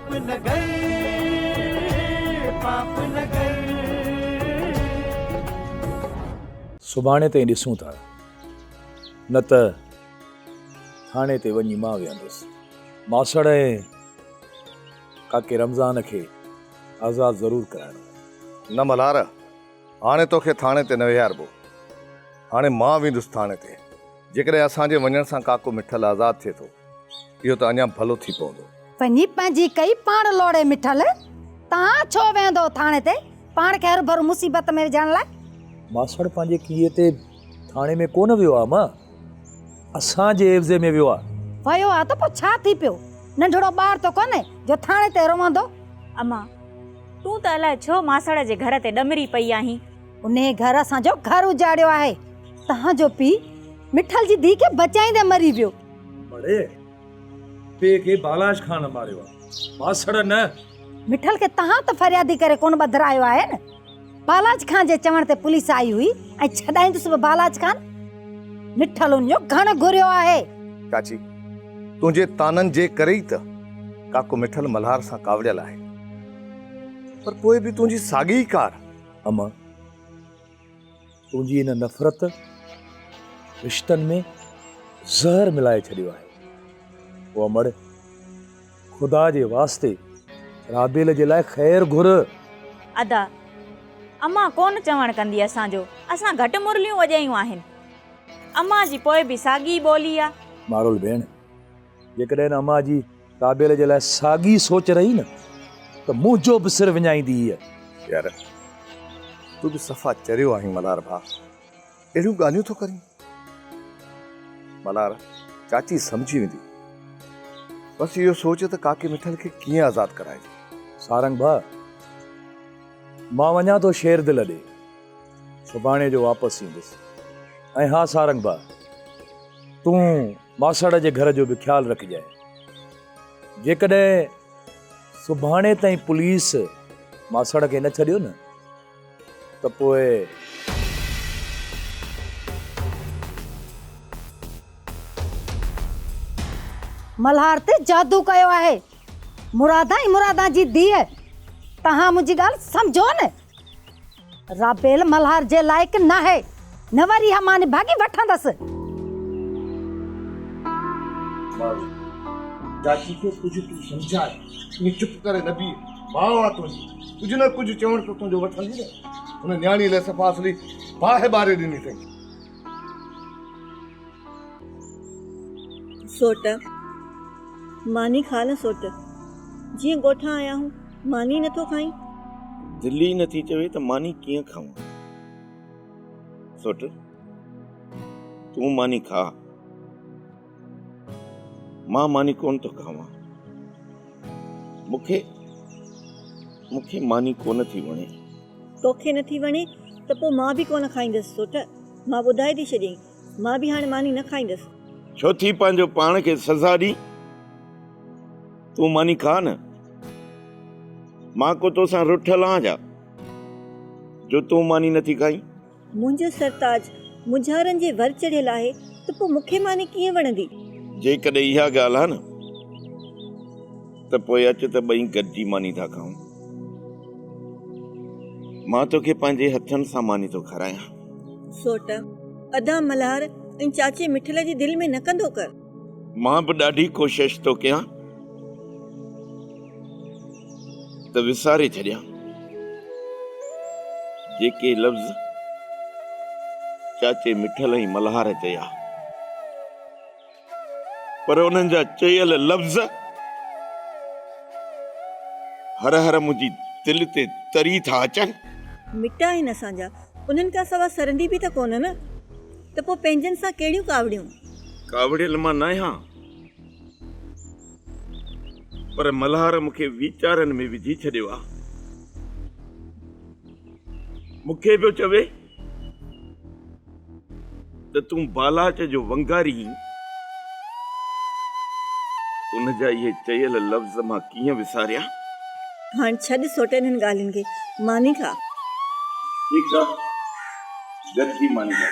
पाप नगर, पाप नगर। सुभाणे ताईं ॾिसूं था, न त थाणे ते वञी मां वेहंदुसि। मासड़ ऐं काके रमज़ान खे आज़ादु ज़रूरु कराइणो। न मल्हार, हाणे तोखे थाणे ते न विहारबो। हाणे मां वेंदुसि थाणे ते। जेकॾहिं असांजे वञण सां काको मिठल आज़ादु थिए थो, इहो त अञा भलो थी पवंदो। वञी पंहिंजी कई पाण लोड़े मिठल, तव्हां छो वेंदो थाणे ते पाण खे हर भर मुसीबत में विझण लाइ? मासड़ पंहिंजे कीअं ते थाणे में कोन वियो आहे मां, असांजे एवज़े में वियो आहे। वियो आहे त पोइ छा थी पियो? नंढड़ो ॿार त कोन्हे जो थाणे ते रहंदो। अम्मा, तूं त अलाए छो मासड़ जे घर ते ॾमरी पई आहीं। उन घर असांजो घर उजाड़ियो आहे। तव्हांजो पीउ मिठल जी धीउ खे बचाईंदे मरी वियो। बड़े पे के बालाश खान मारियो आहे, मासड़ न। मिठल खे तव्हां त फरियादी करे कोन ॿधरायो आहे न। बालाज खान जे चवण ते पुलिस आई हुई ऐं छॾाईंदुसि बि बालाज खान। मिठल उन जो घण घुरियो आहे। चाची, तुंहिंजे ताननि जे करे ई त काको मिठल मल्हार सां कावड़ियल आहे, पर पोइ बि तुंहिंजी साॻी ई कार। अमा, तुंहिंजी इन नफ़रत रिश्तनि में ज़हर मिलाए छॾियो आहे। वो अमड़, खुदा जे वास्ते राबेल जे लाइ ख़ैर घुर। अदा, अम्मा कोन चवण कंदी असांजो। असां घटि मुरलियूं वॼायूं आहिनि। अम्मा जी पोइ बि साॻी ॿोली आहे। मारोल भेण, जेकॾहिं अम्मा जी राबेल जे लाइ साॻी सोच रही न, त मुंहिंजो बि सिर विञाईंदी हीअ। यार, तूं बि सफ़ा चरियो आहीं मल्हार भाउ। अहिड़ियूं ॻाल्हियूं थो करीं। मल्हार, चाची सम्झी वेंदी। बसि इहो सोच त काके मिठल खे कीअं आज़ादु कराइजे। सारंग भाउ, मां वञा थो शेर दिल ॾे, सुभाणे जो वापसि ईंदुसि। ऐं हा सारंग भाउ, तूं मासड़ जे घर जो बि ख़्यालु रखजांइ। जेकॾहिं सुभाणे ताईं पुलिस मासड़ खे न छॾियो न, त पोइ मल्हार ते जादू कयो आहे। मुरादा ई मुरादा जी धीअ। तव्हां मुंहिंजी ॻाल्हि सम्झो न। राबेल मल्हार जे लाइक़ न आहे, न वरी मां निभागी वठंदसि। चाची खे कुझु तूं सम्झाए, ईअं चुप करे न बीह। मां आ तुंहिंजी, कुझु न कुझु चवण त तुंहिंजो वठंदी न। हुन न्याणी लाइ सफ़ा असली बाहि ॿारे ॾिनी अथई। सोट, मानी खा न सोट। जीअं ॻोठां आया हूं, मानी नथो खाई। दिल्ली नथी चवे त मानी कीअं खाऊं। सोट, तूं मानी खा, मां मानी कोन थो खावां। मूंखे मानी कोन थी वणे। तोखे नथी वणे त पोइ मां बि कोन खाईंदसि सोट। मां ॿुधाए थी छॾियईं, मां बि हाणे मानी न खाईंदसि। छो थी पंहिंजो पाण खे सज़ा ॾी? तूं मानी खा न। मां को तोसां रुठल आहियां जो तूं मानी नथी खाई? मुंहिंजो सरताज मुझारनि जे वर चढ़ियल आहे त पोइ मूंखे मानी कीअं वणंदी? जेकॾहिं इहा ॻाल्हि आहे न, त पोइ अच त ॿई गॾिजी मानी था खाऊं। मां तोखे पंहिंजे हथनि सां मानी थो खारायां। सोट, अदा मल्हार ऐं चाचे मिठल जी दिलि में न कंदो कर। मां बि ॾाढी कोशिश थो कयां त विसारे छॾियां जेके लफ़्ज़ चाचे मिठल ऐं मल्हार चया, पर उन्हनि जा चयल लफ़्ज़ हर हर मुंहिंजी दिलि ते तरी था अचनि। मिटा आहिनि असांजा, उन्हनि खां सवाइ सरंदी बि त कोन न। त पोइ पंहिंजनि सां कहिड़ियूं कावड़ियूं? कावड़ियल मां न आहियां, पर मल्हार मूंखे वीचारनि में विझी छॾियो आहे। मूंखे पियो चवे त तूं बालाच जो वंगारी, उन जा इहे चयल लफ़्ज़ मां कीअं विसारिया? हाणे छॾ सोट हिननि ॻाल्हियुनि खे, मानी खा। ठीकु आहे, गॾिजी मानी खा।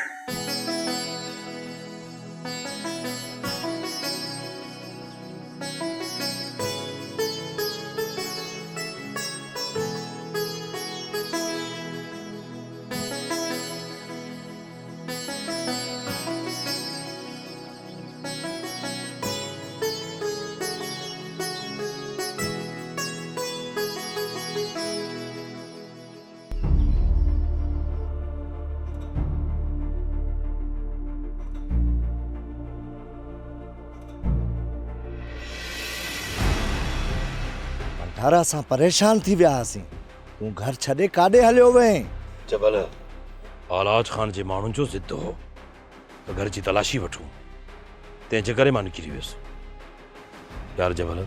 मंठारा असां परेशान थी विया हुआसीं। तूं घर छॾे काॾे हलियो वएं? जबल बालाज खान जे माण्हुनि जो ज़िद हो त घर जी तलाशी वठूं, तंहिंजे करे मां निकिरी वियुसि। यार जबल,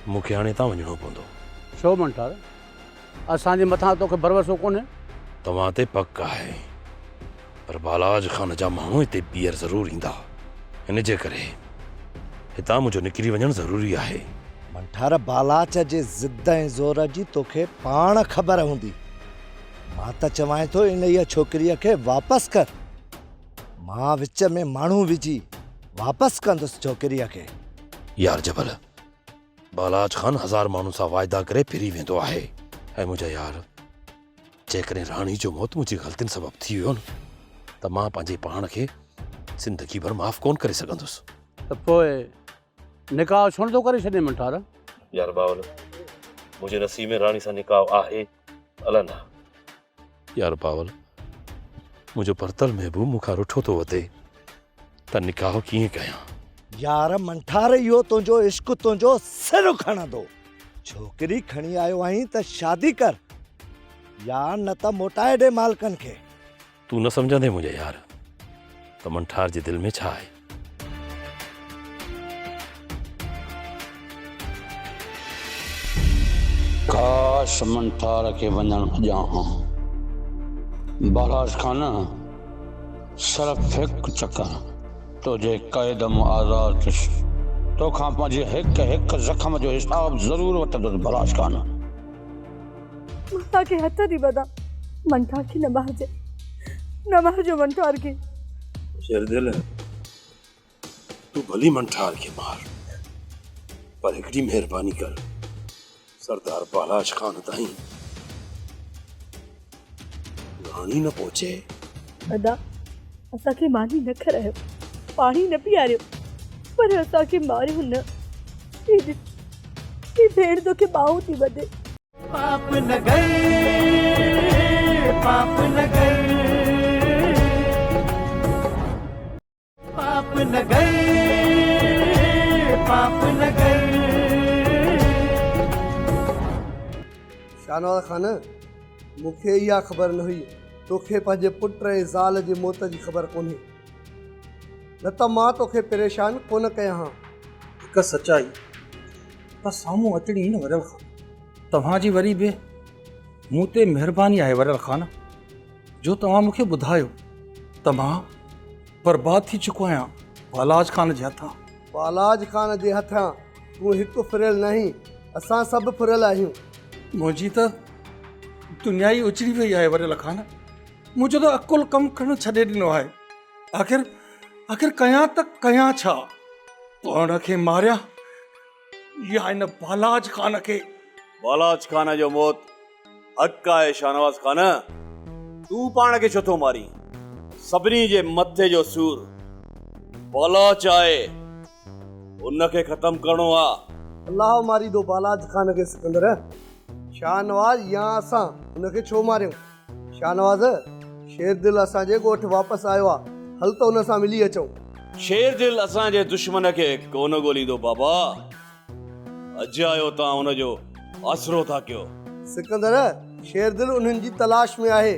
मूंखे हाणे हितां वञिणो पवंदो। छो मंठार, असांजे मथां तोखे भरोसो कोन्हे? तव्हां ते पक आहे, पर बालाज खान जा माण्हू हिते ॿीहर ज़रूरु ईंदा। हिन जे करे हितां मुंहिंजो निकिरी वञणु ज़रूरी आहे। मंठार, बालाच जे ज़िद ऐं ज़ोर जी तोखे पाण ख़बर हूंदी। मां त चवां थो इन इहा छोकिरीअ खे वापसि कर। मां विच में माण्हू विझी वापसि कंदुसि छोकिरीअ खे। यार जबल, बालाज खान 1000 माण्हुनि सां वाइदा करे फिरी वेंदो आहे। ऐं मुंहिंजा यार, जेकॾहिं राणी जो मौत मुंहिंजी ग़लतियुनि सबबु थी वियो न, त मां पंहिंजे पाण खे ज़िंदगी भर माफ़ कोन करे सघंदुसि। त पोइ निकाह छो नथो करे छॾे मंठार? यार बावल, मुंहिंजे नसीब में राणी सां निकाह आहे अला न। यार बावल, मुंहिंजो परतल महबूब मूंखां रुठो थो वधे, त निकाह कीअं कयां? यार मंठार, इहो तुंहिंजो इश्क तुंहिंजो सिर खणंदो। छोकिरी खणी आयो आहीं त शादी कर, या न त मोटाए ॾे मालकनि खे। तूं न सम्झंदे मुंहिंजे यार त मंठार जे दिलि में छा आहे। काश मंठार खे वञणु ॾियां। बालाज खान सिर्फ़ हिकु चकर तुंहिंजे क़ैद मां आज़ादु थियुसि, तोखां पंहिंजे हिकु हिकु ज़ख़्म जो हिसाब ज़रूरु वठंदुसि। बालाज खान, मां तव्हांखे हथ थी ॿधां, मंठार खे न मारजे, न मारजो मंठार खे। शेरदिल, तूं भली मंठार खे मार, पर हिकिड़ी महिरबानी कर, सरदार बालाज खान ताईं राणी न पहुचे। अदा, असांखे मानी न खारायो, पाणी न पीआरियो, पर असांखे मारियो न। ही भेड़ तोखे ॿाहूं थी ॿधे। पाप न गए, पाप न गए, पाप न गए, पाप न गए। शानवाज़ खान, मूंखे इहा ख़बर न हुई तोखे पंहिंजे पुट ऐं ज़ाल जी मौत जी ख़बर कोन्हे, न त मां तोखे परेशान कोन कया हा। हिकु सचाई त साम्हूं अचणी न वरियल खान, तव्हांजी वरी बि मूं ते महिरबानी आहे वरियल खान, जो तव्हां मूंखे ॿुधायो त मां बर्बाद थी चुको आहियां बालाज खान जे हथां। बालाज खान जे हथां तूं हिकु फुरियल नहीं, असां सभु फुरियल आहियूं। मुंहिंजी त दुनिया ई उचड़ी वई आहे वरियल खान, मुंहिंजो त अकुल कमु करणु छॾे ॾिनो आहे। आख़िर कयां त कयां छा? पाण खे मारिया या हिन बालाज खान खे? बालाज खान जो मौत हक़ आहे। शाहनवाज़ खान, तूं पाण खे छो थो मारी? सभिनी जे मथे जो सूर बालाज आहे, उनखे ख़तम करणो आहे। अल्लाह मारी दो बालाज खान खे। सिकंदर, शाहनवाज़ या असां उनखे छो मारियूं? शाहनवाज़, शेरदिल असांजे ॻोठ वापसि आयो आहे, हल त उन सां मिली अचूं। शेरदिल असांजे दुश्मन खे कोन ॻोल्हींदो बाबा, अॼु आयो तव्हां हुनजो आसरो था कयो। सिकंदर, शेरदिल उन्हनि जी तलाश में आहे।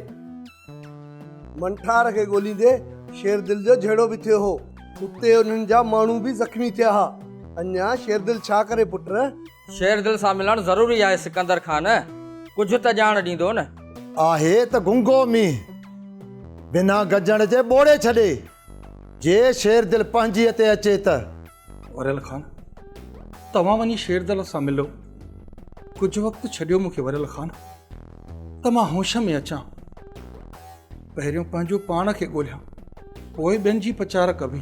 मंठार खे ॻोल्हींदे शेरदिल जो जहिड़ो बि थियो हो, उते उन्हनि जा माण्हू बि ज़ख़्मी थिया हा। अञा शेरदिल छा करे पुट? शेरदिल सां मिलणु ज़रूरी आहे सिकंदर खान, कुझु त ॼाण ॾींदो न। आहे त गुंगो मींहुं, बिना गजण जे ॿोड़े छॾे। जे शेरदिल पंहिंजीअ ते अचे त। वरियल खान, तव्हां वञी शेरदिल सां मिलो। कुझु वक़्तु छॾियो मूंखे वरियल खान, त मां होश में अचां। पहिरियों पंहिंजो पाण खे ॻोल्हियां, पोइ ॿियनि जी पचार कबी।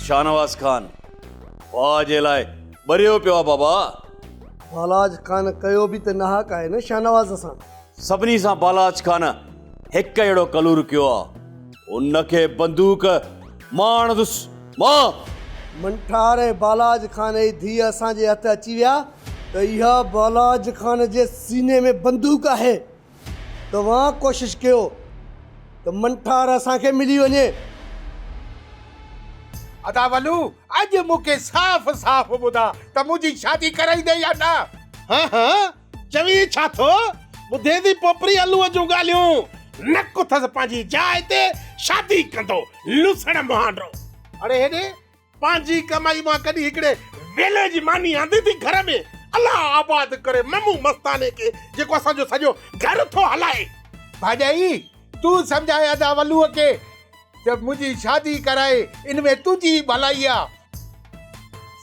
शाहनवाज़ खान वाह जे लाइ भरियो पियो आहे बाबा। बालाज खान कयो बि त नाहक आहे न शाहनवाज़ सां। सभिनी सां बालाज खान हिकु अहिड़ो कलूर कयो आहे, उनखे बंदूक मां हणंदुसि। मां मंठार ऐं बालाज खान जी धीअ असांजे हथ अची विया त इहा बालाज खान जे सीने में बंदूक आहे। तव्हां कोशिशि कयो त मंठार असांखे मिली वञे। अदा वलू अॼु मूंखे साफ़ साफ़ ॿुधा त मुंहिंजी शादी कराईंदे या न? हाँ हाँ चवी छा थो ॿुधे थी पोपरी आलूअ जूं ॻाल्हियूं नक अथसि पंहिंजी जाइ ते शादी कंदो लुसण मुहांडो। अरे हेॾे पंहिंजी कमाई मां कॾहिं हिकिड़े वेले जी मानी आंदी थी घर में। अल्लाह आबाद करे ममू मस्ताने खे जेको असांजो सॼो घर थो हलाए। भाॼाई तूं सम्झाए अदा वलूअ खे जब मुझी शादी कराए इनमें तुझी भलाई आ।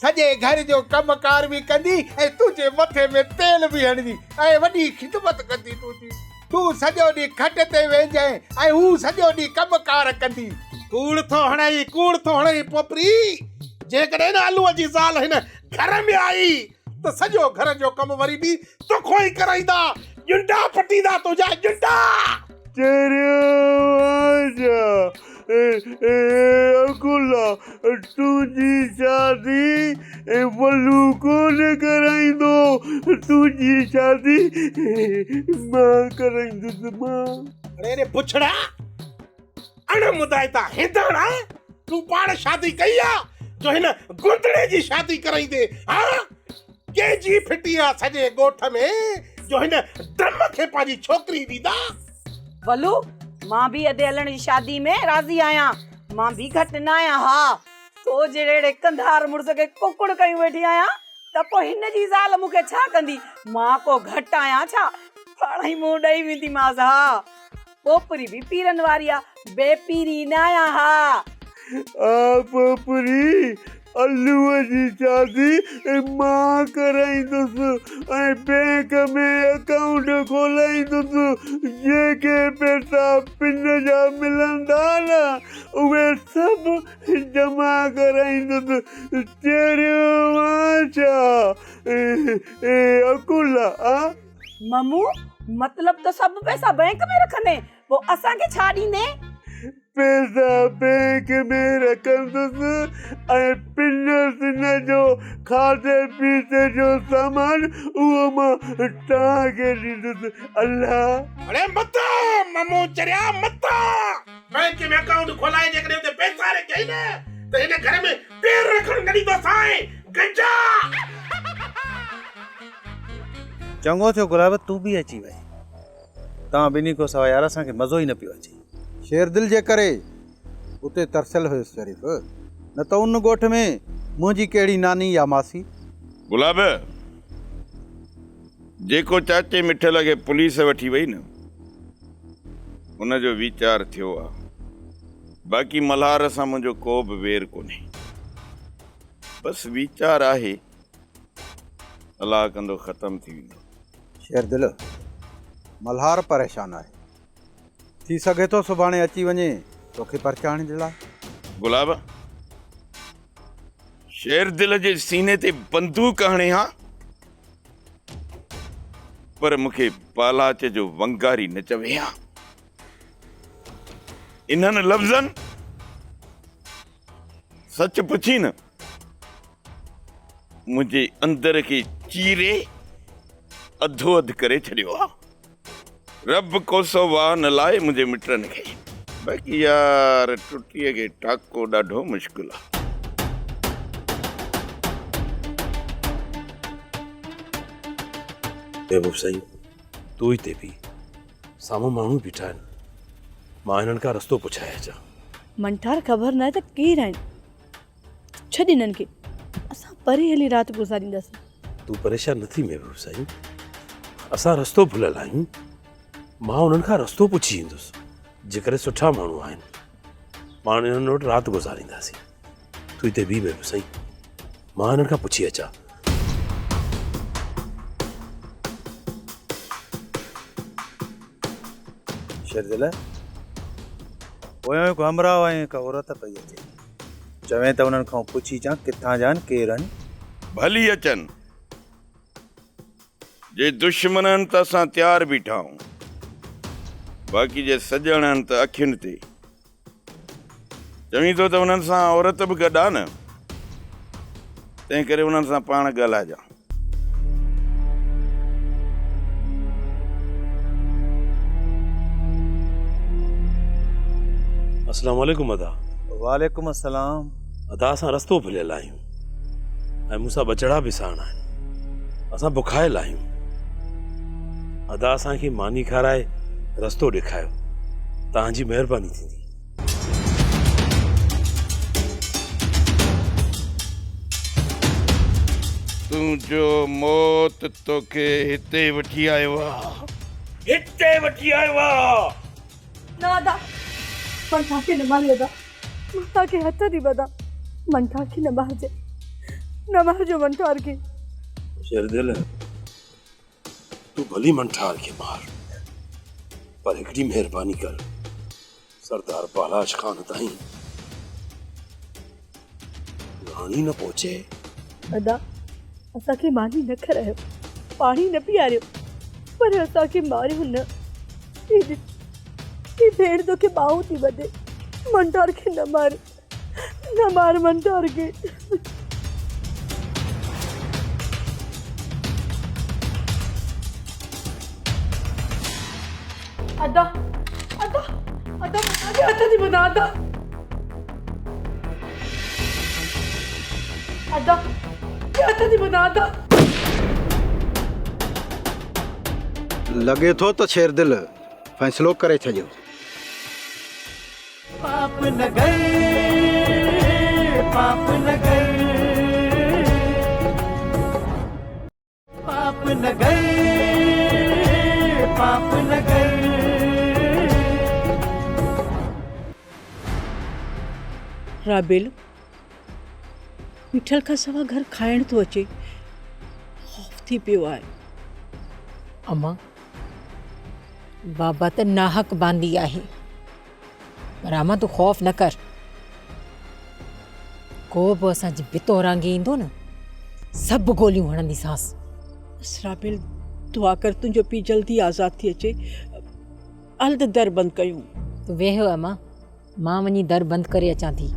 सजे घर जो कमकार भी कंदी ए तुझे मथे में तेल भी हणदी ए वडी खिदमत कंदी तुझी। तू सजो डी खट ते वे जाए ए हूं सजो डी कमकार कंदी। कूड़ थो हणाई पोपरी जेकॾहिं न आलूअ जी ज़ाल हिन घर में आई त सॼो घर जो कम वरी बि तोखो ई कराईंदा। जुंडा पटींदा तुंहिंजा जुंडा। अकुला तुझी शादी वलू कोन कराईंदो तुझी शादी मां कराईंदुसि मां। अरे रे पुछड़ा अण मुदायता हिंदड़ा तू पाण शादी कई आ जो हिन गुंदड़े जी शादी कराईंदे? हाँ के जी फिटी आ सॼे ॻोठ में जो हिन दम खे पंहिंजी छोकिरी ॾींदा। वलू मां भी अदे हलण जी शादी में राज़ी आहियां। मां भी घटि न आहियां। हा तो जहिड़े कंधार मुड़ुस खे कुकड़ कयूं वेठी आहियां त पोइ हिन जी ज़ाल मूंखे छा कंदी? मां को घटि आहियां छा? पाण ई मुंहुं ॾेई वेंदीमांसि। हा पोपरी भी पीरनि वारी आहे बेपीरी न आहियां। हा पोपरी आलूअ जी शादी मां कराईंदुसि ऐं बैंक में अकाउंट खोलाईंदुसि। जेके पैसा पिन जा मिलंदा न उहे सभु जमा कराईंदुसि। चरियो छा अकुला? ममू मतलब तो सब पैसा बैंक में रखने पोइ असांखे छा ॾींदे? पैसा बैंक में रखंदुसि ऐं पिन सिन जो खाधे पीते जो सामान उहो मां तव्हांखे ॾींदुसि। अल्लाह अरे मता ममू चरिया मता बैंक में अकाउंट खोलाए जेकॾहिं उते पैसा रखई न त हिन घर में पैर रखण न ॾींदो साईं गंजा। चङो थियो गुलाब तूं बि अची वई। तव्हां ॿिन्ही को सवाइ यार असांखे मज़ो ई न पियो अचे। शेर दिल जे करे उते तरसियल हुयुसि शरीफ़, न त उन ॻोठ में मुंहिंजी कहिड़ी नानी या मासी। गुलाब जेको चाचे मिठल खे पुलिस वठी वई न उनजो वीचार थियो आहे। बाक़ी मल्हार सां मुंहिंजो को बि वेर कोन्हे। बसि वीचार आहे अलाह कंदो ख़तम थी वेंदो। शेर दिल मल्हार परेशान आहे। थी सघे थो सुभाणे अची वञे तोखे परचाइण जे लाइ। गुलाब शेर दिल जे सीने ते बंदूक हणे हा पर मूंखे पालाच जो वंगारी न चवे हा। इन्हनि लफ़्ज़नि सच पुछी न मुंहिंजे अंदर खे चीरे अधो अधु करे छॾियो आहे। रब कोसो वाह न लाए मुंहिंजे मिटनि खे। बाक़ी यार टुटीअ खे टाको ॾाढो मुश्किल आहे। बेबूब साईं तूं हिते बि साम्हूं माण्हू बीठा आहिनि। मां हिननि खां रस्तो पुछाए अचां। मंठार ख़बर न आहे त केरु आहिनि। छॾ हिननि खे असां परे हली राति गुज़ारींदासीं। तूं परेशान न थी बेबूब साईं। असां रस्तो भुलियल आहियूं। मां उन्हनि खां रस्तो पुछी ईंदुसि। जेकॾहिं सुठा माण्हू आहिनि मां हिननि वटि राति गुज़ारींदासीं। तूं हिते बीह बेबूब साईं मां हिननि खां पुछी अचां। शेरदिल पोयों हिकु हमराह ऐं हिकु औरत पई अचे। चवें त उन्हनि खां पुछी अचां किथां जा आहिनि केरु आहिनि। भली अचनि। जे दुश्मन आहिनि त असां तयारु बीठा आहियूं। बाक़ी जे सॼण आहिनि त अखियुनि ते। चवीं थो त उन्हनि सां औरत बि गॾु आहे न तंहिं करे उन्हनि सां पाण ॻाल्हाइजां। अस्सलाम वालेकुम अदा। वालेकुम अस्सलाम। अदा असां रस्तो भुलियल आहियूं ऐं मूंसां बचड़ा बि साण आहिनि। असां बुखायल आहियूं। अदा असांखे मानी खाराए रस्तो ॾेखारियो, तव्हांजी महिरबानी थींदी। तुंहिंजो मौत तोखे हिते वठी आयो आहे, हिते वठी आयो आहे। न अदा, मन तव्हांखे न मारे अदा, मां तव्हांखे हथ थी ॿधा, मन तव्हांखे न मारिजे, न मारिजो मन ठार खे। शेरदिल, तू भली मन ठार खे मार, पर हिकिड़ी महिरबानी कर, सरदार बालाज खान ताईं राणी न पहुचे। अदा, असांखे मानी न खारायो, पाणी न पीआरियो, पर असांखे मारियो न। ही भेड़ तोखे ॿाहूं थी ॿधे, मंटार खे न मार, न मार मंटार खे। अदा, अदा, अदा, मुझे हथ नहीं बना अदा, अदा, हथ नहीं बना अदा। लगे थो त शेरदिल फ़ैसिलो करे छॾियो। पाप नगर, पाप नगर, पाप नगर, पाप नगर। राबेल, मिठल खां सवा घर खाइण थो अचे, खौफ थी पियो आहे। अम्मा, बाबा त नाहक बांदी आहे, पर अम्मा तूं खौफ़ न कर। को बि असांजे बितो रांगे ईंदो न, सभु गोलियूं हणंदीसांसि। राबेल, दुआ कर तुंहिंजो पीउ जल्दी आज़ाद थी अचे। हल त दर बंदि कयूं। तूं वेह अम्मा, मां वञी दर बंदि करे अचां थी।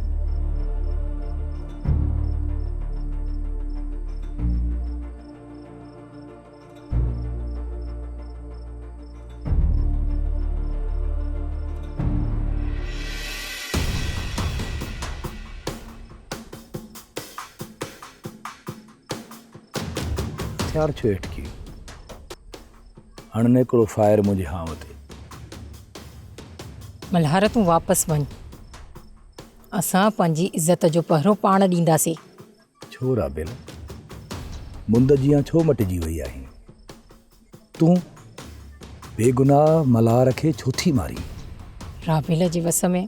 हथियार छो हेठि कयो? हणने हिकिड़ो फायर मुंहिंजे हांव ते। मल्हार तूं वापसि वञ, असां पंहिंजी इज़त जो पहिरो पाण ॾींदासीं। छो राबेल, मुंद जियां छो मटिजी वई आहीं? तूं बेगुनाह मल्हार खे छो थी मारी? राबेल जे वस में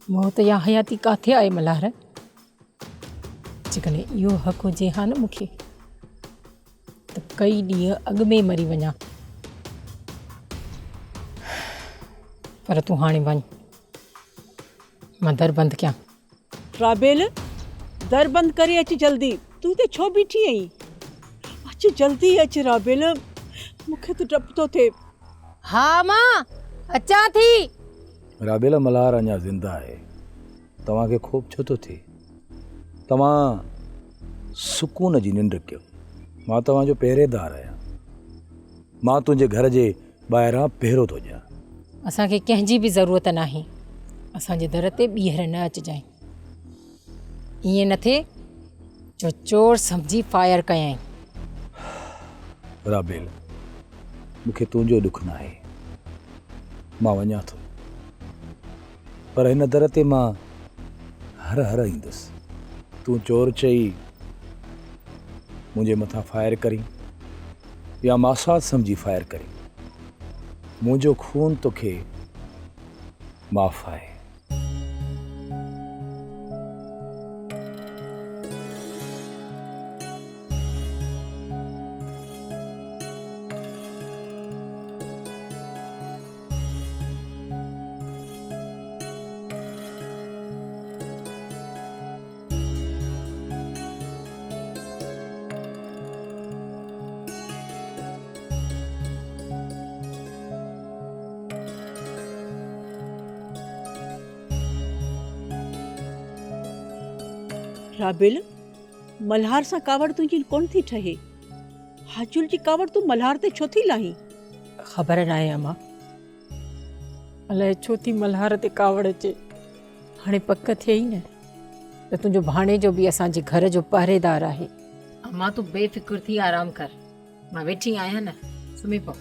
मौत या हयाती काथे आहे मल्हार? जेकॾहिं इहो हक़ हुजे हा न मूंखे, त कई ॾींहं अॻु में मरी वञा, पर तूं हाणे वञ, मां दर बंदि कयां। राबेल, दर बंदि करे अच जल्दी। तूं हिते छो बीठी आहीं? अच जल्दी अच राबेल, मूंखे त डपु थो थिए। हा मां अचां थी। राबेल, मल्हार अञा ज़िंदा आहे, तव्हांखे ख़ौफ़ छो थो थिए? तव्हां सुकून जी निंड कयो, मां तव्हांजो पहिरेदार आहियां। मां तुंहिंजे घर जे ॿाहिरां पहिरो थो ॾियां। असांखे कंहिंजी बि ज़रूरत नाहे, असांजे दर ते ॿीहर न अचिजांइ। ईअं न थिए जो चोर सम्झी फायर कयईं। राबेल, मूंखे तुंहिंजो ॾुख न आहे, मां वञा थो, पर हिन दर ते मां हर हर ईंदुसि। तूं चोर चई मुंहिंजे मथां फायर करी या मासाद सम्झी फायर करी, मुंहिंजो खून तोखे माफ़ आहे। राबेल, मल्हार सां कावड़ तुंहिंजी कोन थी ठहे। हाजुल जी कावड़ तूं मल्हार ते छो थी लाहीं? ख़बर न आहे अम्मा, अलाए छो थी मल्हार ते कावड़ अचे। हाणे पक थिए ई न, त तुंहिंजो भाणे जो बि असांजे घर जो पहरेदार आहे। अम्मा तूं बेफ़िक्र थी आराम कर, मां वेठी आहियां न, सुम्ही पओ।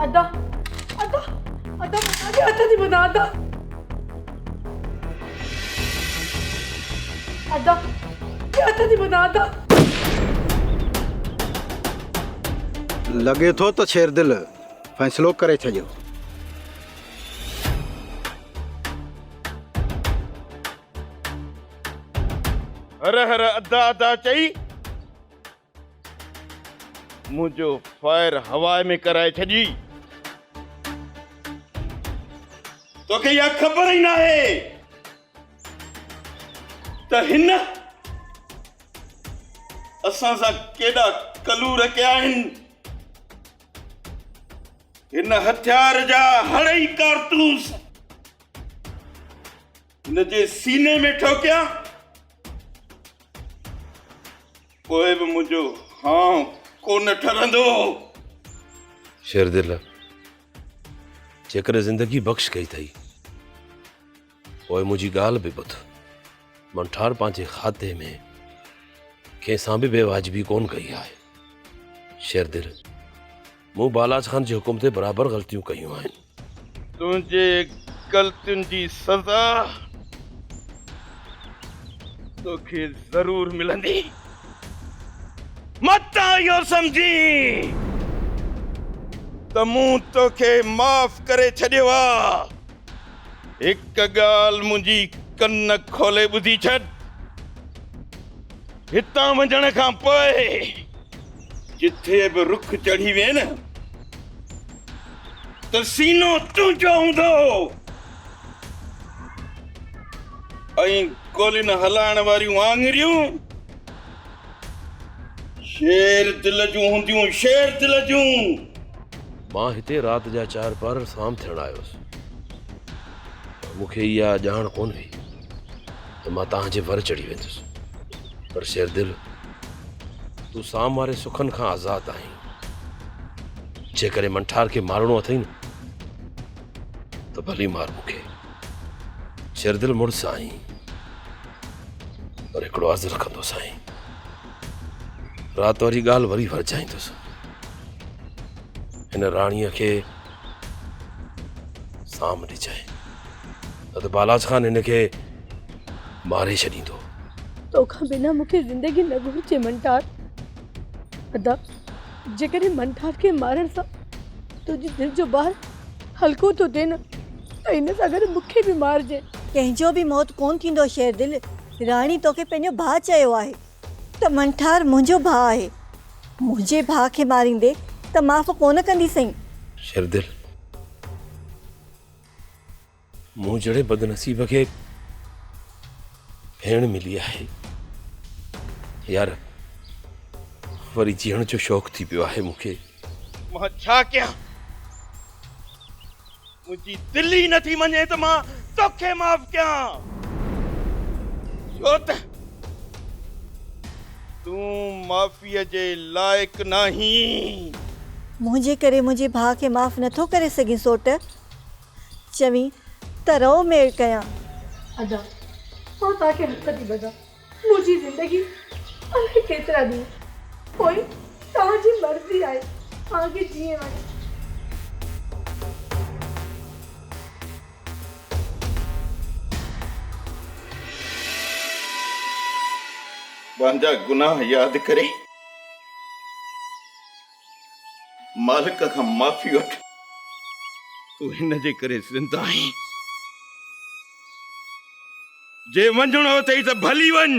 अदा अदा अदा मुझे हथ नहीं बना अदा अदा ये हथ नहीं बना अदा। लगे थो तो शेर दिल फैसलो करे छो। हर हर अदा अदा चई मुझो फायर हवा में कराए छजी। तो के या खबर ही ना है त हिन असां सा केड़ा कलूर कया आहिनि। हिन हथियार जा हड़ई कारतूस हिन जे सीने में ठोकिया, पोइ बि मुझो हाँ कोन ठरंदो। शेरदिल जेकर जिंदगी बख्श कई थई पोइ मुझी गाल भी ॿुध। मंठार पंहिंजे खाते में कंहिंसां बि बेवाजिबी कोन कई आहे। शेरदिल मूं बालाज खान जे हुकुम ते बराबर ग़लतियूं कयूं आहिनि। तुंहिंजे ग़लतियुनि जी सज़ा तोखे ज़रूर मिलंदी। मत इहो समझी त मूं तोखे माफ़ करे छॾियो आहे। हिकु ॻाल्हि मुंहिंजी कन खोले ॿुधी छॾ, हितां वञण खां पोइ जिथे बि रुख चढ़ी वे न त सीनो तुंहिंजो हूंदो ऐं गोलियुनि हलाइण वारियूं आङिरियूं शेर दिल जूं हूंदियूं, शेर दिल जूं। मां हिते रात जा 4 पहर साम थियण आयुसि। मूंखे इहा ॼाण कोन हुई त मां तव्हांजे वर चढ़ी वेंदुसि, पर शेरदिल तूं साम वारे सुखनि खां आज़ाद आहीं। जेकॾहिं मंठार खे मारणो अथई न त भली मार मूंखे। शेरदिल मुड़ुसि आहीं, पर हिकिड़ो अर्ज़ु रखंदुसि आहीं। रात वारी ॻाल्हि वरी वरजाईंदुसि। हिन राणीअ खे साम ॾिजांइ, न त बालाज खान हिन खे मारे छॾींदो। तोखां बिना मूंखे ज़िंदगी न घुरिजे मंठार। अदा जेकॾहिं मंठार खे मारण सां तुंहिंजी दिलि जो ॿार हल्को थो थिए न त हिन सां गॾु मूंखे बि मारिजे। कंहिंजो बि मौत कोन थींदो शेर दिल। राणी तोखे पंहिंजो भाउ चयो आहे त मंठार मुंहिंजो भाउ आहे। मुंहिंजे भाउ खे मारींदे त माफ़ कोन कंदी सही। शेरदिल मूं जहिड़े बदनसीब खे भेण मिली आहे यार, वरी जीअण जो शौक़ थी पियो आहे मूंखे। मां छा कयां? मुंहिंजी दिलि ई नथी मञे त मां तोखे माफ़ कयां, छो त तूं माफ़ीअ जे लाइक़ नहीं। मुंहिंजे करे मुंहिंजे भाउ खे माफ़ नथो करे सघीं सोट। चवी त रो मेड़ कयां। अदा मां तव्हांखे हथ थी ॿधा। मुंहिंजी ज़िंदगी अलाए केतिरा ॾींहं, पोइ तव्हांजी मर्ज़ी आहे, तव्हांखे जीअं वणे। पंहिंजा गुनाह यादि करे मालिक खां माफ़ी वठ। तूं हिन जे करे ज़िंदा आहीं। जे वञणो अथई त भली वञ,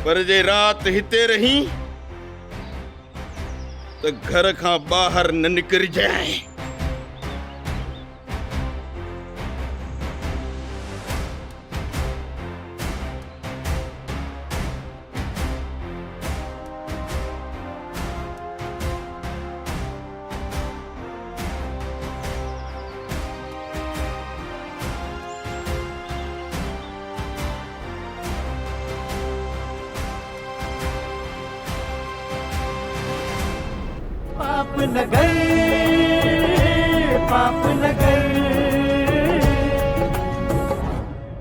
पर जे रात हिते रही त घर खां ॿाहिरि न निकिरजांइ। न कर, पाप न कर।